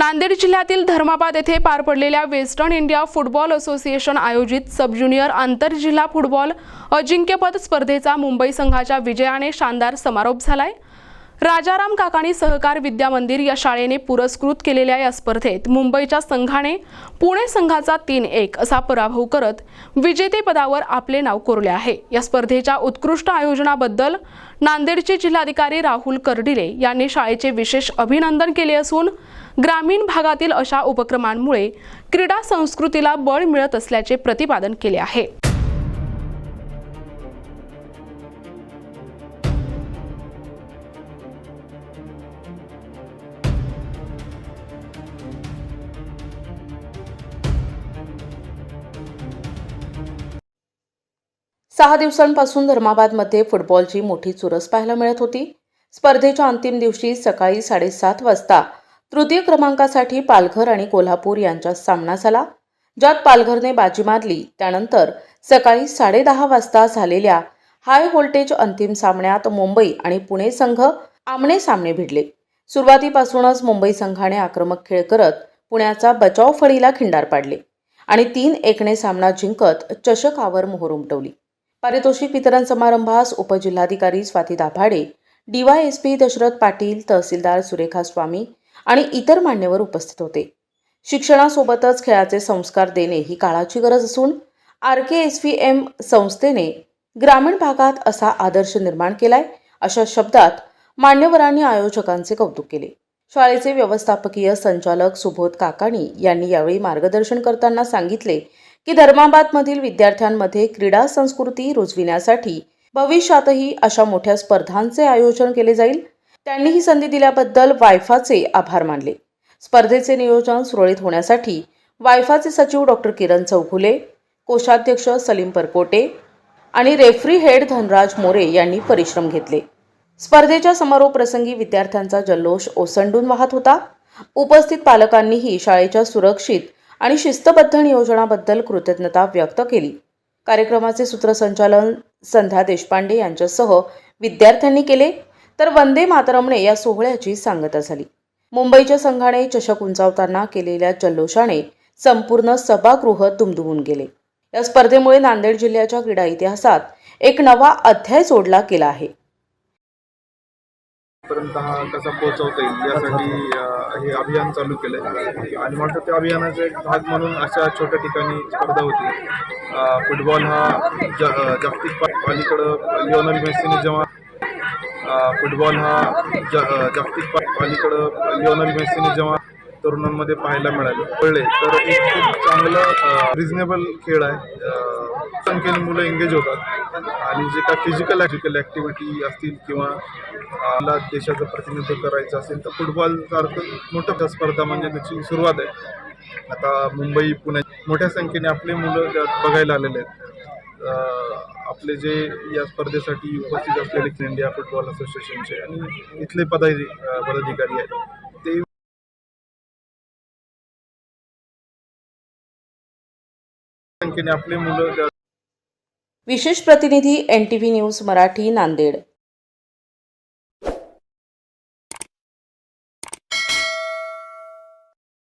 नांदेड जिल्ह्यातील धर्माबाद येथे पार पडलेल्या वेस्टर्न इंडिया फुटबॉल असोसिएशन आयोजित सब ज्युनियर आंतरजिल्हा फुटबॉल अजिंक्यपद स्पर्धेचा मुंबई संघाच्या विजयाने शानदार समारोप झालाय। राजाराम काकाणी सहकार विद्या मंदिर या शाळेने पुरस्कृत केलेल्या या स्पर्धेत मुंबईच्या संघाने पुणे संघाचा 3-1 असा पराभव करत विजेतेपदावर आपले नाव कोरले आहे। या स्पर्धेच्या उत्कृष्ट आयोजनाबद्दल नांदेडचे जिल्हाधिकारी राहुल कर्डिले यांनी शाळेचे विशेष अभिनंदन केले असून ग्रामीण भागातील अशा उपक्रमांमुळे क्रीडा संस्कृतीला बळ मिळत असल्याचे प्रतिपादन केले आहे। 6 दिवसांपासून धर्माबादमध्ये फुटबॉलची मोठी चुरस पाहायला मिळत होती। स्पर्धेच्या अंतिम दिवशी सकाळी 7:30 वाजता तृतीय क्रमांकासाठी पालघर आणि कोल्हापूर यांच्यात सामना झाला, ज्यात पालघरने बाजी मारली। त्यानंतर सकाळी 10:30 वाजता झालेल्या हाय व्होल्टेज अंतिम सामन्यात मुंबई आणि पुणे संघ आमने सामने भिडले। सुरुवातीपासूनच मुंबई संघाने आक्रमक खेळ करत पुण्याचा बचाव फळीला खिंडार पाडले आणि 3-1 ने सामना जिंकत चषकावर मोहर उमटवली। पारितोषिक वितरण समारंभास उपजिल्हाधिकारी स्वाती दाभाडे, DYSP दशरथ पाटील, तहसीलदार सुरेखा स्वामी आणि इतर मान्यवर उपस्थित होते। शिक्षणासोबतच खेळाचे संस्कार देणे ही काळाची गरज असून RKSVM संस्थेने ग्रामीण भागात असा आदर्श निर्माण केलाय, अशा शब्दात मान्यवरांनी आयोजकांचे कौतुक केले। शाळेचे व्यवस्थापकीय संचालक सुबोध काकाणी यांनी यावेळी मार्गदर्शन करताना सांगितले की धर्माबादमधील विद्यार्थ्यांमध्ये क्रीडा संस्कृती रुजविण्यासाठी भविष्यातही अशा मोठ्या स्पर्धांचे आयोजन केले जाईल। त्यांनी ही संधी दिल्याबद्दल वायफाचे आभार मानले। स्पर्धेचे नियोजन सुरळीत होण्यासाठी वायफाचे सचिव डॉक्टर किरण चौघुले, कोषाध्यक्ष सलीम परकोटे आणि रेफरी हेड धनराज मोरे यांनी परिश्रम घेतले। स्पर्धेच्या समारोप प्रसंगी विद्यार्थ्यांचा जल्लोष ओसंडून वाहत होता। उपस्थित पालकांनीही शाळेच्या सुरक्षित आणि शिस्तबद्ध नियोजनाबद्दल कृतज्ञता व्यक्त केली। कार्यक्रमाचे सूत्रसंचालन संध्या देशपांडे यांच्यासह विद्यार्थ्यांनी केले, तर वंदे मातरमने या सोहळ्याची सांगता झाली। मुंबईच्या संघाने चषक उंचावताना केलेल्या जल्लोषाने संपूर्ण सभागृह दुमदुमून गेले। या स्पर्धेमुळे नांदेड जिल्ह्याच्या क्रीडा इतिहासात एक नवा अध्याय जोडला गेला आहे। पर्यंत हा कसा पोहोचवता येईल यासाठी हे अभियान चालू केलं आणि म्हणतो त्या अभियानाचा एक भाग म्हणून अशा छोट्या ठिकाणी स्पर्धा होती। फुटबॉल हा जागतिक पातळीकडं लिओनेल मेस्सीने जेव्हा तरुणांमध्ये पाहायला मिळाले तर एक खूप चांगलं रिझनेबल खेळ आहे। संख्येने मुलं एंगेज होतात आणि जे काय फिजिकल ॲक्टिव्हिटी असतील किंवा देशाचं प्रतिनिधित्व करायचं असेल तर फुटबॉल सारखं मोठं स्पर्धा म्हणजे त्याची सुरुवात आहे। आता मुंबई पुणे मोठ्या संख्येने आपले मुलं त्यात बघायला आलेले आहेत। आपले जे या स्पर्धेसाठी उपस्थित असलेले इंडिया फुटबॉल असोसिएशनचे आणि इथले पदाधिकारी आहेत ते संख्येने आपले मुलं। विशेष प्रतिनिधी NTV न्यूज मराठी नांदेड।